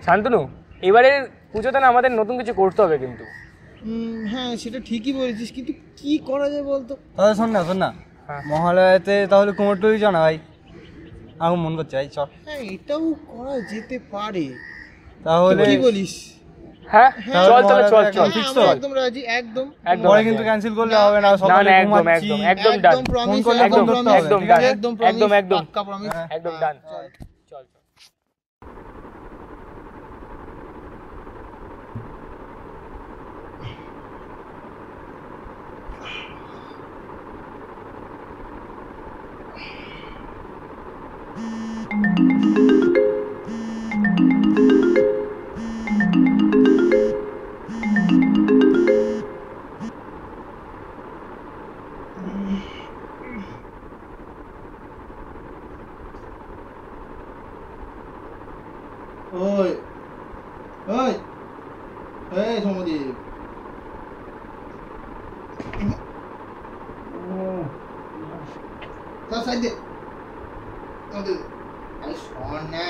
শান্তনু, এবারে পুজোতে না আমাদের নতুন কিছু করতে হবে কিন্তু। হ্যাঁ সেটা ঠিকই বলেছিস, কিন্তু কি করা যায় বলতো? তাহলে শোন না মহালয়াতে তাহলে কুমোরটুলি জানা ভাই, আমার মন করছে ভাই চল। হ্যাঁ এটাও করা যেতে পারে, তাহলে কি বলিস? হ্যাঁ চল চল চল চল, ফিক্স তো, একদম রাজি, একদম। পরে কিন্তু ক্যান্সেল করলে হবে না, সব একদম একদম একদম ডান, ফোন করলে ফোন করতে হবে, একদম ঠিক আছে? একদম একদম একদম পাক্কা প্রমিস, একদম ডান। চল চল। ওই ওই এই সমদীপ, তার সাইড দে, আরে শোন না।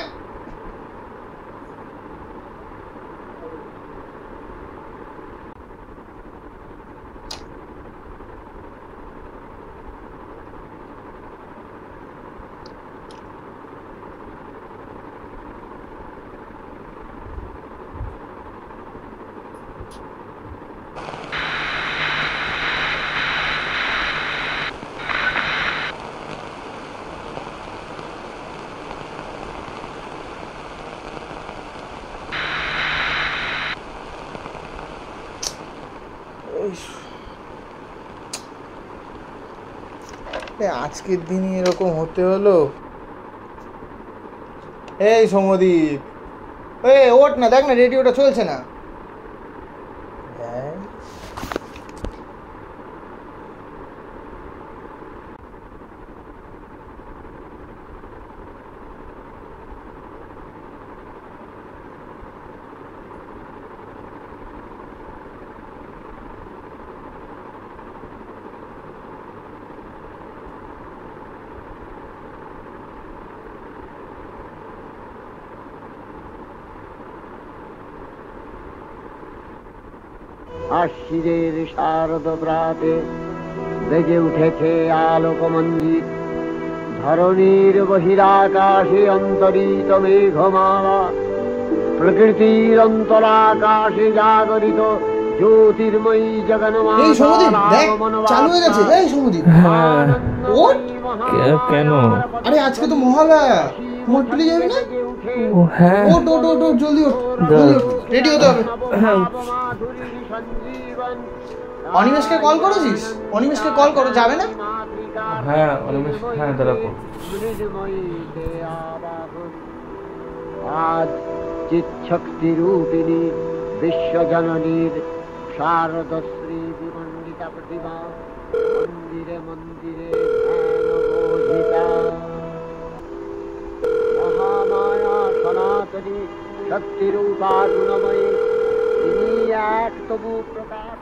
আজকের দিনই এরকম হতে হলো। এই সমদীপ, ওঠ না, দেখ না রেডিওটা চলছে না। আশ্বিরের শারদ প্রাতে বেজে উঠেছে আলোক মঞ্জিত, ধরণীর বহিরাকাশে অন্তরিত মেঘমালা, প্রকৃতির অন্তরাকাশে জাগরিত জ্যোতির্ময়ী কেন? আরে আজকে তো মহালয়া, কুমোরটুলি যাবি না? ওঠ ওঠ ওঠ ওঠ, জলদি ওঠ, রেডি হতে হবে। অনিমেষকে কল করেছিস? অনিমেষকে কল করো, যাবে না? হ্যাঁ অনিমেষ, হ্যাঁ দাঁড়াবো। আজ চিৎশক্তি রূপিণী বিশ্বজননীর শারদশ্রী বিমণ্ডিতা প্রতিমা মন্দিরে মন্দিরে ধ্যানবোধিতা, মহামায়া সনাতনী শক্তিরূপা গুণময়ী, তিনি এক তবু প্রকাশ।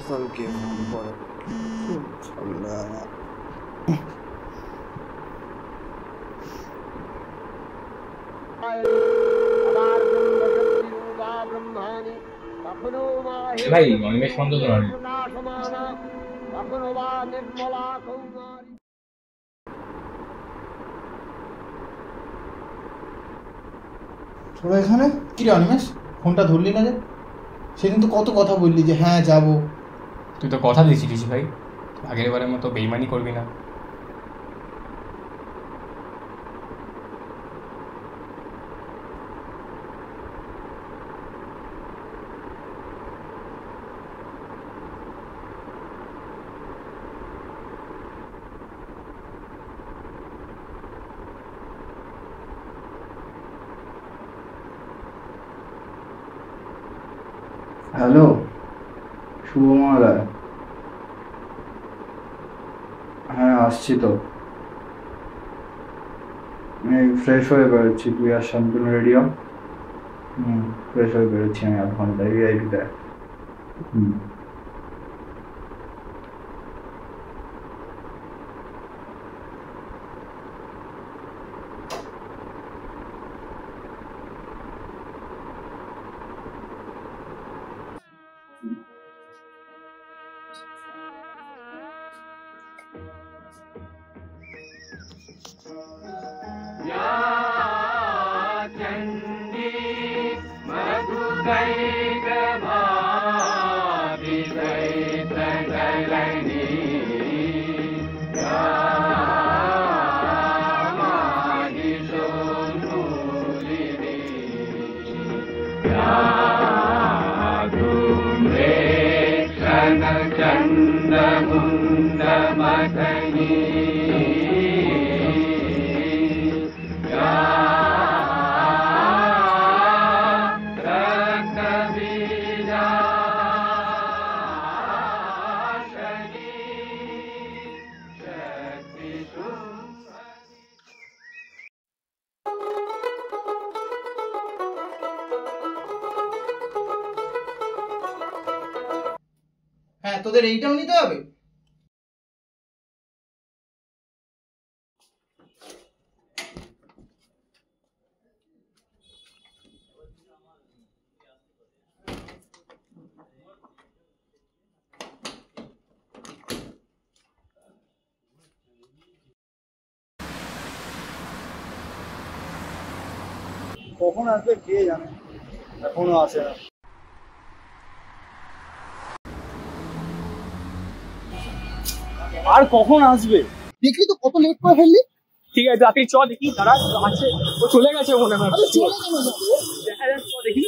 কালকে ফোন করে খুব ভালো লাগে। ভাই অনিমেষ বন্ধ তো নয়। ছোড়ো এখানে। কি রে অনিমেষ, ফোনটা ধরলি না যে? সেদিন তো কত কথা বললি যে হ্যাঁ যাবো। তুই তো কথা দিয়েছিলিস ভাই, আগের বারের মতো বেইমানি করবি না। হ্যালো, শুভ মহালয়া। হ্যাঁ আসছি তো, আমি ফ্রেশ হয়ে বেরোচ্ছি। তুই আর শান্তনু রেডি হ। ফ্রেশ হয়ে বেরোচ্ছি আমি আধ ঘন্টায় ভিআইপিতে। হ্যাঁ, তোদের এইটাও নিতে হবে। কখন আসবে কে জানে, এখনো আসে না। আর কখন আসবে? দেখলি তো কত লেট করে ফেললি। ঠিক আছে আপনি চ দেখি, দাঁড়া আছে, ও চলে গেছে মনে হয়। দেখা যাক, চ দেখি।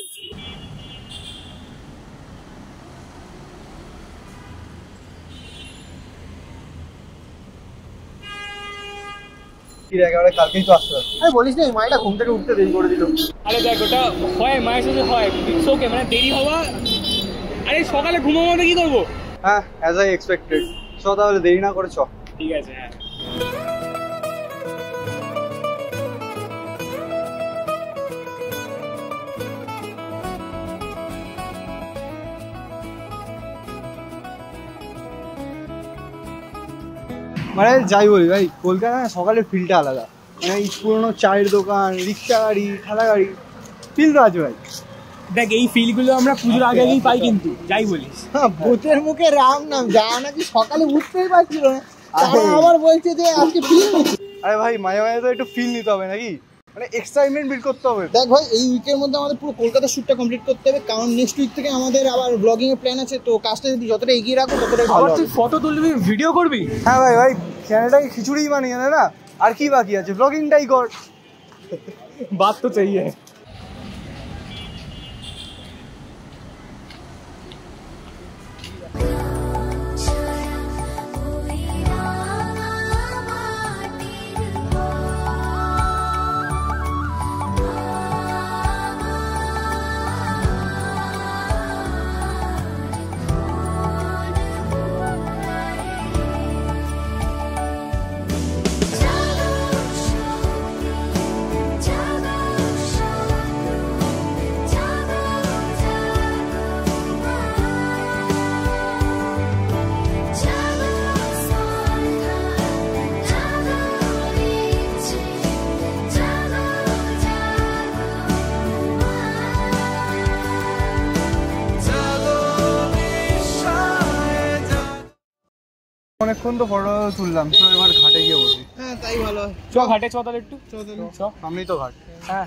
একেবারে কালকেই তো আসতে হবে। আরে বলিস না, মায়েরা ঘুম থেকে উঠতে দেরি করে দিল। আরে দেখ, ওটা হয় মায়ের সাথে হয়, ইটস ওকে, মানে দেরি হওয়া। আরে সকালে ঘুমাবো না, কি করবো? হ্যাঁ, অ্যাজ আই এক্সপেক্টেড। চ তাহলে, দেরি না করে চ। ঠিক আছে, হ্যাঁ। মানে যাই বলি ভাই, কলকাতায় সকালের ফিলটা আলাদা। মানে এই পুরোনো চায়ের দোকান, রিক্সা গাড়ি, ঠেলা গাড়ি, ফিল তো আছে ভাই। দেখ, এই ফিলগুলো আমরা পুজোর আগে আগেই পাই, কিন্তু যাই বলিস। হ্যাঁ, ভূতের মুখে রাম নাম, যা নাকি সকালে উঠতেই পারছিল না, তারা আবার বলছে যে আজকে ফিল নিচ্ছি। আরে ভাই, মাঝে মাঝে তো একটু ফিল নিতে হবে নাকি, মানে এক্সাইটমেন্ট বিল্ড করতে হবে। দেখ ভাই, এই উইকের মধ্যে আমাদের পুরো কলকাতা শ্যুটটা কমপ্লিট করতে হবে, কারণ নেক্সট উইক থেকে আমাদের আবার ব্লগিং এর প্ল্যান আছে। তো কাজটা যদি যতটা এগিয়ে রাখো ততটাই ভালো আবার তুই হবে। ফটো তুলবি, ভিডিও করবি? হ্যাঁ ভাই, ভাই চ্যানেলটাকে খিচুড়ি বানিয়ে দে না, আর কি বাকি আছে, ব্লগিংটাই কর। বাত তো চাইয়ে। অনেকক্ষণ তো ফটো তুললাম, তো এবার ঘাটে গিয়ে বসি। হ্যাঁ, তাই ভালো হয়। চ ঘাটে, চ তাহলে একটু। চ, সামনেই তো ঘাট। হ্যাঁ।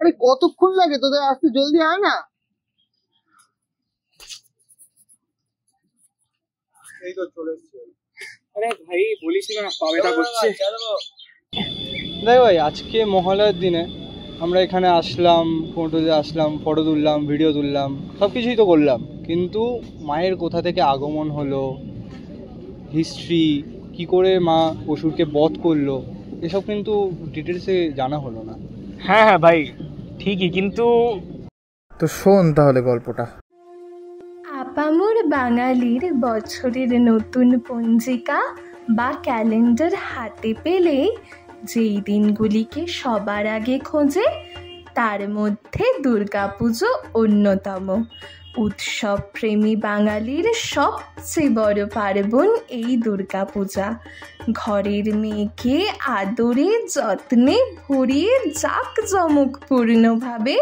আরে কতক্ষণ লাগে তোদের আসতে, জলদি আয় না। এই তো চলে এসছি। আরে ভাই বলিস না, পা ব্যথা করছে। দেখ ভাই, আজকে মহালয়ার দিনে আমরা এখানে আসলাম, ফটোতে আসলাম, ফটো তুললাম, ভিডিও তুললাম, সব কিছুই তো করলাম, কিন্তু মায়ের কোথা থেকে আগমন হলো, হিস্ট্রি, কি করে মা অসুরকে বধ করলো, এসব কিন্তু ডিটেলসে জানা হলো না। হ্যাঁ হ্যাঁ ভাই, ঠিকই, কিন্তু তো শোন তাহলে গল্পটা। আপামর বাঙালির বছরের নতুন পঞ্জিকা বা ক্যালেন্ডার হাতে পেলে যেই দিনগুলিকে সবার আগে খোঁজে তার মধ্যে দুর্গাপুজো অন্যতম। উৎসব প্রেমী বাঙালির সবচেয়ে বড় পার্বণ এই দুর্গাপূজা। ঘরের মেয়েকে আদরে যত্নে ভরিয়ে জাঁকজমকপূর্ণভাবে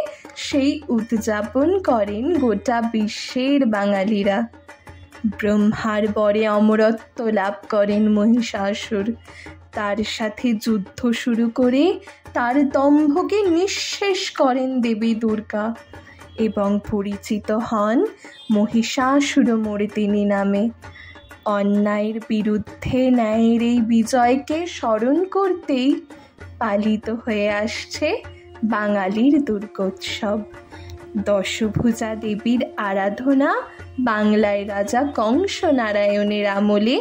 সেই উদযাপন করেন গোটা বিশ্বের বাঙালিরা। ব্রহ্মার বরে অমরত্ব লাভ করেন মহিষাসুর। তার সাথে যুদ্ধ শুরু করে তার দম্ভকে নিঃশেষ করেন দেবী দুর্গা এবং পরিচিত হন মহিষাসুরমর্দিনী নামে। অন্যায়ের বিরুদ্ধে ন্যায়ের এই বিজয়কে স্মরণ করতেই পালিত হয়ে আসছে বাঙালির দুর্গোৎসব। দশভুজা দেবীর আরাধনা বাংলায় রাজা কংসনারায়ণের আমলে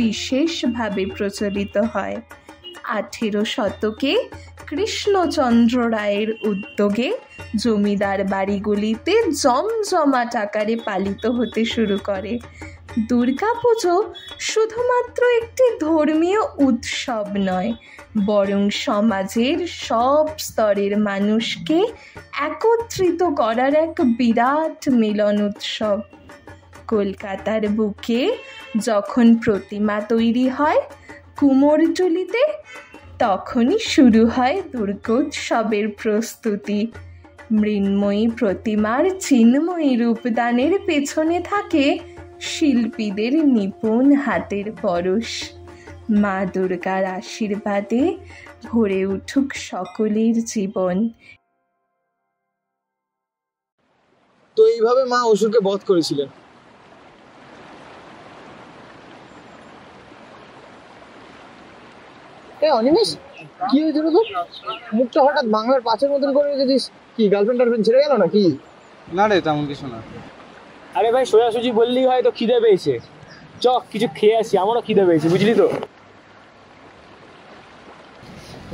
বিশেষভাবে প্রচলিত হয়। 18 শতকে কৃষ্ণচন্দ্র রায়ের উদ্যোগে জমিদার বাড়িগুলিতে জমজমাট আকারে পালিত হতে শুরু করে। দুর্গাপুজো শুধুমাত্র একটি ধর্মীয় উৎসব নয়, বরং সমাজের সব স্তরের মানুষকে একত্রিত করার এক বিরাট মিলন উৎসব। কলকাতার বুকে যখন প্রতিমা তৈরি হয় কুমোরটুলিতে, তখনই শুরু হয় দুর্গোৎসবের প্রস্তুতি। মৃন্ময়ী প্রতিমার চিন্ময়ী রূপদানের পেছনে থাকে শিল্পীদের নিপুণ হাতের পরশ। মা দুর্গার আশীর্বাদে ভরে উঠুক সকলের জীবন। তো এইভাবে মা অসুরকে বধ করেছিলেন। অনিমেষ, কি হয়েছিল তো? মুখটা হঠাৎ বাংলার পাঁচের মতন করে রেখেছিস, কি গার্লফ্রেন্ড টার্লফ্রেন্ড ছেড়ে গেল নাকি? না রে, তেমন কিছু না। আরে ভাই, সোজাসুজি বললেই হয় তো খিদে পেয়েছে। চ কিছু খেয়ে আসি, আমারও খিদে পেয়েছে, বুঝলি তো।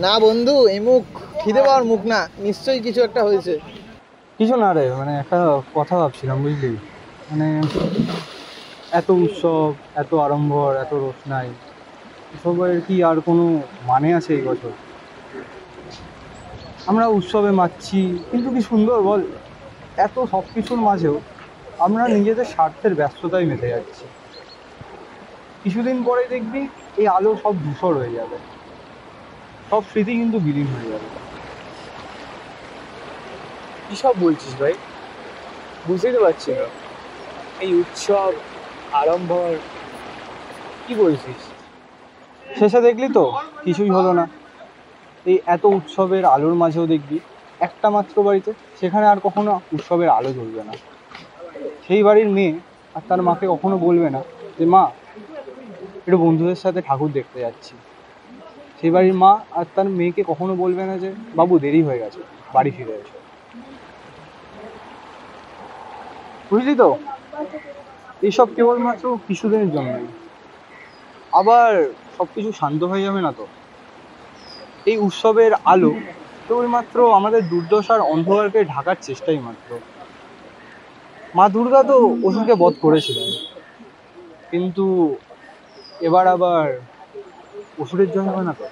না বন্ধু, এই মুখ খিদে পাওয়ার মুখ না, নিশ্চয়ই কিছু একটা হয়েছে। কিছু না রে, মানে একটা কথা ভাবছিলাম বুঝলি। মানে এত উৎসব, এত আড়ম্বর, এত রোশনাই, এসবের কি আর কোনো মানে আছে এই বছর? আমরা উৎসবে মাতছি, কিন্তু কি সুন্দর বল, এত সব কিছুর মাঝেও আমরা নিজেদের স্বার্থের ব্যস্ততায় মেতে যাচ্ছি। কিছুদিন পরে দেখবি এই আলো সব ধূসর হয়ে যাবে, সব স্মৃতি কিন্তু বিলীন হয়ে যাবে। কী সব বলছিস ভাই? বুঝতেই তো পারছি না। এই উৎসব আড়ম্বর কি বলছিস? শেষে দেখলি তো কিছুই হলো না। এই এত উৎসবের আলোর মাঝেও দেখবি একটা মাত্র বাড়িতে, সেখানে আর কখনো উৎসবের আলো জ্বলবে না। সেই বাড়ির মেয়ে আর তার মাকে কখনো বলবে না যে মা, একটু বন্ধুদের সাথে ঠাকুর দেখতে যাচ্ছি। সেই বাড়ির মা আর তার মেয়েকে কখনো বলবে না যে বাবু দেরি হয়ে গেছে, বাড়ি ফিরে এসো। বুঝলি তো, এইসব কেবলমাত্র কিছুদিনের জন্যই, আবার সব কিছু শান্ত হয়ে যাবে না তো। এই উৎসবের আলো কেবলমাত্র আমাদের দুর্দশার অন্ধকারকে ঢাকার চেষ্টাই মাত্র। মা দুর্গা তো অসুরকে বধ করেছিলেন, কিন্তু এবার আবার অসুরের জয় হবে না তো।